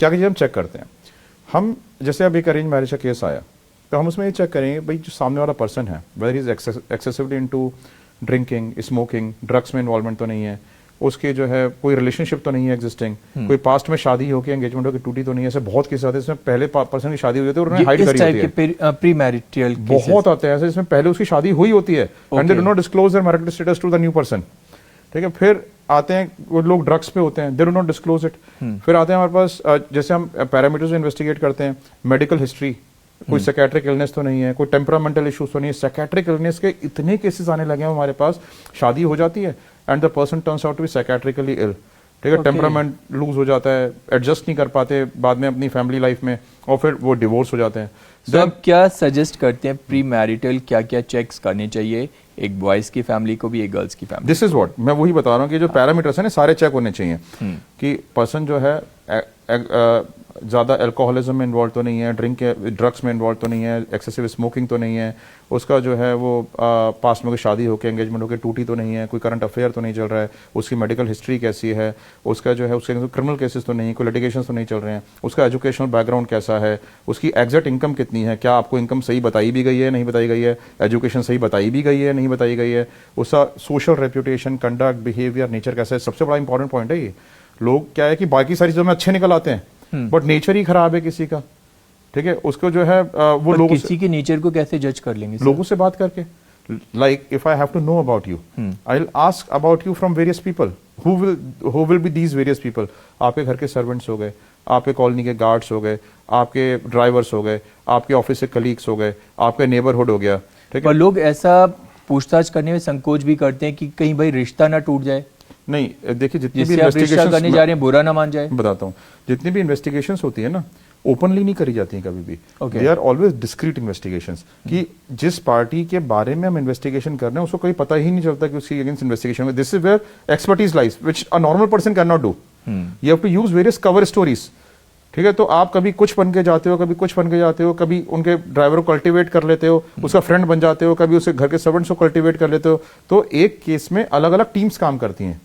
क्या चीज़ हम चेक करते हैं, हम जैसे अब एक अरेंज मैरिज का केस आया तो हम उसमें ये चेक करेंगे भाई जो सामने वाला पर्सन है whether is excessively into drinking, smoking, drugs में इन्वॉल्वमेंट तो नहीं है, उसके जो है कोई रिलेशनशिप तो नहीं है एग्जिस्टिंग, कोई पास्ट में शादी होकर एंगेजमेंट होकर टूटी तो नहीं है। ऐसे बहुत केस आते हैं इसमें पहले पर्सन की शादी हुई होती है और उन्होंने हाइड करी होती है। प्री मैरिटल बहुत आते हैं ऐसे जिसमें पहले उसकी शादी हुई होती है and they do not disclose their marital status to the new person. ठीक है, फिर आते हैं वो लोग ड्रग्स पे होते हैं, दे डू नॉट डिस्क्लोज इट। फिर आते हैं हमारे पास जैसे हम पैरामीटर्स इन्वेस्टिगेट करते हैं, मेडिकल हिस्ट्री, कोई साइकेट्रिक इलनेस तो नहीं है, कोई टेम्परामेंटल इश्यूज तो नहीं है। साइकेट्रिक इलनेस के इतने केसेस आने लगे हैं हमारे पास, शादी हो जाती है and the person turns out to be psychiatrically ill. ठीक है, टेम्परामेंट लूज हो जाता है, एडजस्ट नहीं कर पाते बाद में अपनी फैमिली लाइफ में और फिर वो डिवोर्स हो जाते हैं। तो आप क्या सजेस्ट करते हैं प्री मैरिटल क्या क्या चेक्स करने चाहिए, एक बॉयज की फैमिली को भी, एक गर्ल्स की फैमिली? दिस इज व्हाट मैं वही बता रहा हूँ कि जो पैरामीटर्स है ना सारे चेक होने चाहिए कि पर्सन जो है ज़्यादा अल्कोहलिज्म में इन्वॉल्व तो नहीं है, ड्रग्स में इन्वॉल्व तो नहीं है, एक्सेसिव स्मोकिंग तो नहीं है, उसका जो है वो पास्ट में कोई शादी होकर एंगेजमेंट होकर टूटी तो नहीं है, कोई करंट अफेयर तो नहीं चल रहा है, उसकी मेडिकल हिस्ट्री कैसी है, उसका जो है उसके क्रिमिनल केसेस तो नहीं, कोई लिटिगेशन तो नहीं चल रहे हैं, उसका एजुकेशनल बैकग्राउंड कैसा है, उसकी एग्जैक्ट इनकम कितनी है, क्या आपको इनकम सही बताई भी गई है नहीं बताई गई है, एजुकेशन सही बताई भी गई है नहीं बताई गई है, उसका social reputation, conduct, behaviour, nature कैसा है। सबसे बड़ा इंपॉर्टेंट पॉइंट है ये। लोग क्या है कि बाकी सारी चीजों में अच्छे निकल आते हैं बट नेचर ही खराब है किसी का। ठीक है, उसको जो है वो लोग किसी के नेचर को कैसे जज कर लेंगे? लोगों से बात करके, like if I have to know about you I will ask about you from various people who will be these various people. आपके घर के सर्वेंट्स हो गए, आपके कॉलोनी के गार्ड्स हो गए, आपके ड्राइवर्स हो गए, आपके ऑफिस से कलीग्स हो गए, आपके नेबरहुड हो गया। ठीक है, लोग ऐसा पूछताछ करने में संकोच भी करते हैं कि कहीं भाई रिश्ता ना टूट जाए। नहीं, देखिए जितनी भी इन्वेस्टिगेशन करने जा रहे हैं बुरा ना मान जाए। बताता हूँ, जितनी भी इन्वेस्टिगेशंस होती है ना ओपनली नहीं करी जाती हैं कभी भी। They are always discreet investigations कि जिस पार्टी के बारे में हम इन्वेस्टिगेशन कर रहे हैं उसको कहीं पता ही नहीं चलता कि उसकी अगेंस्ट इन्वेस्टिगेशन में। This is where expertise lies which a normal person can not do. You have to use various cover stories. ठीक है, तो आप कभी कुछ बन के जाते हो, कभी कुछ बन के जाते हो, कभी उनके ड्राइवर को कल्टीवेट कर लेते हो, उसका फ्रेंड बन जाते हो, कभी उसके घर के सर्वेंट्स को कल्टीवेट कर लेते हो। तो एक केस में अलग अलग टीम्स काम करती हैं।